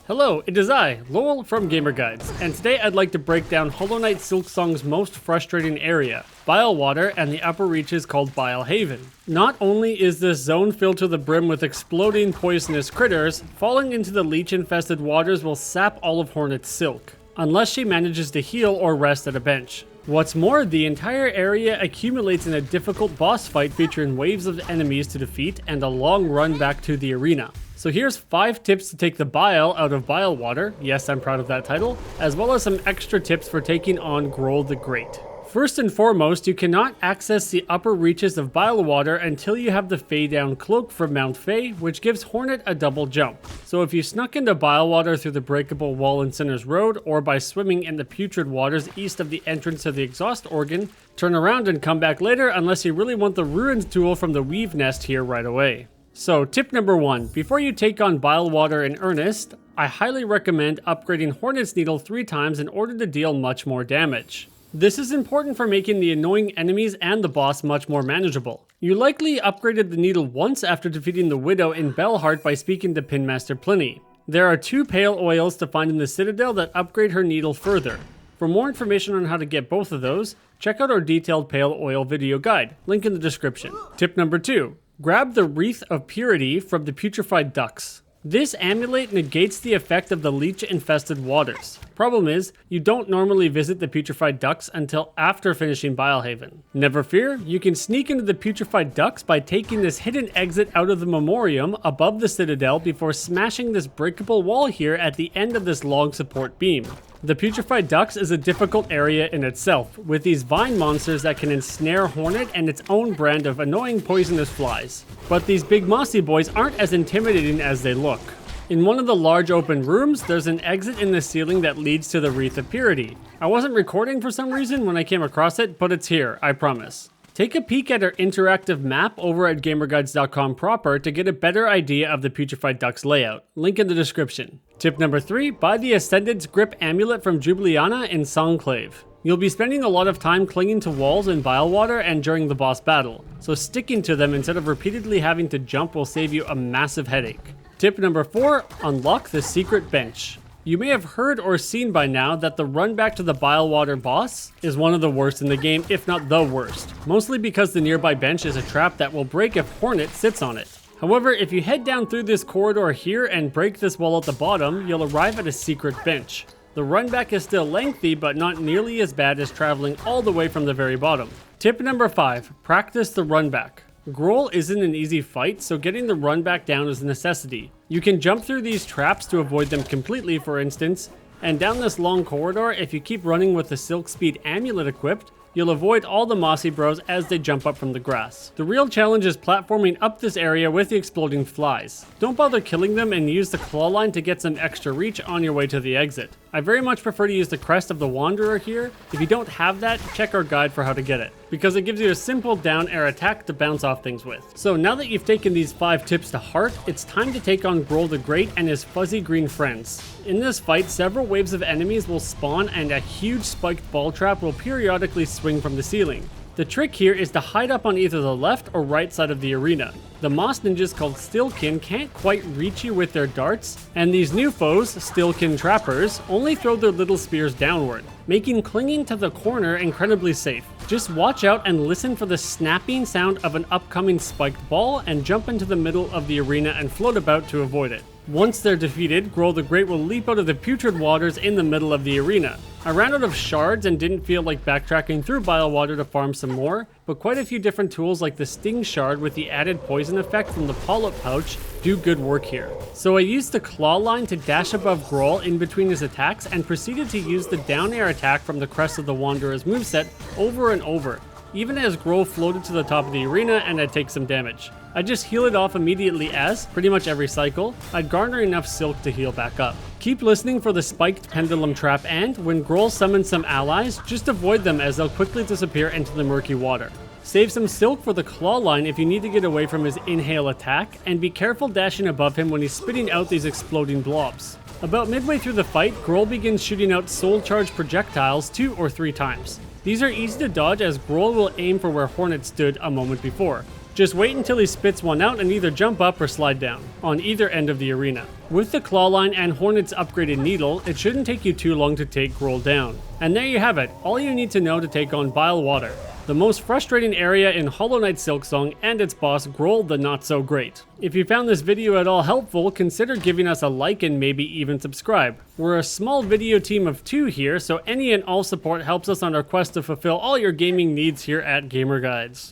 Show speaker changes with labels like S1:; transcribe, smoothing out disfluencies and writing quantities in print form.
S1: Hello, it is I, Lowell from Gamer Guides, and today I'd like to break down Hollow Knight Silksong's most frustrating area, Bilewater and the upper reaches called Bilehaven. Not only is this zone filled to the brim with exploding poisonous critters, falling into the leech-infested waters will sap all of Hornet's silk, unless she manages to heal or rest at a bench. What's more, the entire area accumulates in a difficult boss fight featuring waves of enemies to defeat and a long run back to the arena. So here's 5 tips to take the bile out of Bilewater, yes, I'm proud of that title, as well as some extra tips for taking on Groal the Great. First and foremost, you cannot access the upper reaches of Bilewater until you have the Fey Down Cloak from Mount Fey, which gives Hornet a double jump. So if you snuck into Bilewater through the breakable wall in Sinner's Road, or by swimming in the putrid waters east of the entrance to the exhaust organ, turn around and come back later unless you really want the ruined tool from the Weave Nest here right away. So tip number 1, before you take on Bilewater in earnest, I highly recommend upgrading Hornet's Needle 3 times in order to deal much more damage. This is important for making the annoying enemies and the boss much more manageable. You likely upgraded the needle once after defeating the Widow in Belheart by speaking to Pinmaster Pliny. There are 2 pale oils to find in the Citadel that upgrade her needle further. For more information on how to get both of those, check out our detailed pale oil video guide, link in the description. Tip number 2. Grab the Wreath of Purity from the Putrefied Ducks. This amulet negates the effect of the leech-infested waters. Problem is, you don't normally visit the Putrefied Ducks until after finishing Bilehaven. Never fear, you can sneak into the Putrefied Ducks by taking this hidden exit out of the Memoriam above the Citadel before smashing this breakable wall here at the end of this long support beam. The Putrefied Ducts is a difficult area in itself, with these vine monsters that can ensnare Hornet and its own brand of annoying poisonous flies. But these big mossy boys aren't as intimidating as they look. In one of the large open rooms, there's an exit in the ceiling that leads to the Wreath of Purity. I wasn't recording for some reason when I came across it, but it's here, I promise. Take a peek at our interactive map over at gamerguides.com proper to get a better idea of the Putrefied Ducks layout. Link in the description. Tip number 3, buy the Ascendant's Grip Amulet from Jubiliana in Songclave. You'll be spending a lot of time clinging to walls in Bilewater and during the boss battle, so sticking to them instead of repeatedly having to jump will save you a massive headache. Tip number 4, unlock the secret bench. You may have heard or seen by now that the run back to the Bilewater boss is one of the worst in the game, if not the worst. Mostly because the nearby bench is a trap that will break if Hornet sits on it. However, if you head down through this corridor here and break this wall at the bottom, you'll arrive at a secret bench. The run back is still lengthy, but not nearly as bad as traveling all the way from the very bottom. Tip number 5, practice the run back. Groal isn't an easy fight, so getting the run back down is a necessity. You can jump through these traps to avoid them completely, for instance, and down this long corridor, if you keep running with the Silk Speed Amulet equipped, you'll avoid all the mossy bros as they jump up from the grass. The real challenge is platforming up this area with the exploding flies. Don't bother killing them and use the claw line to get some extra reach on your way to the exit. I very much prefer to use the Crest of the Wanderer here. If you don't have that, check our guide for how to get it, because it gives you a simple down air attack to bounce off things with. So now that you've taken these 5 tips to heart, it's time to take on Groal the Great and his fuzzy green friends. In this fight, several waves of enemies will spawn and a huge spiked ball trap will periodically swing from the ceiling. The trick here is to hide up on either the left or right side of the arena. The moss ninjas called Stillkin can't quite reach you with their darts, and these new foes, Stillkin trappers, only throw their little spears downward, making clinging to the corner incredibly safe. Just watch out and listen for the snapping sound of an upcoming spiked ball and jump into the middle of the arena and float about to avoid it. Once they're defeated, Groal the Great will leap out of the putrid waters in the middle of the arena. I ran out of shards and didn't feel like backtracking through Bilewater to farm some more, but quite a few different tools like the Sting Shard with the added poison effect from the Polyp Pouch do good work here. So I used the Claw Line to dash above Groal in between his attacks and proceeded to use the down air attack from the Crest of the Wanderer's moveset over and over, even as Groal floated to the top of the arena and I'd take some damage. I'd just heal it off immediately as, pretty much every cycle, I'd garner enough silk to heal back up. Keep listening for the spiked pendulum trap and, when Groal summons some allies, just avoid them as they'll quickly disappear into the murky water. Save some silk for the claw line if you need to get away from his inhale attack, and be careful dashing above him when he's spitting out these exploding blobs. About midway through the fight, Groal begins shooting out soul charge projectiles 2 or 3 times. These are easy to dodge as Groal will aim for where Hornet stood a moment before. Just wait until he spits one out and either jump up or slide down, on either end of the arena. With the Clawline and Hornet's upgraded Needle, it shouldn't take you too long to take Groal down. And there you have it, all you need to know to take on Bilewater, the most frustrating area in Hollow Knight Silksong, and its boss Groal the Not So Great. If you found this video at all helpful, consider giving us a like and maybe even subscribe. We're a small video team of 2 here, so any and all support helps us on our quest to fulfill all your gaming needs here at Gamer Guides.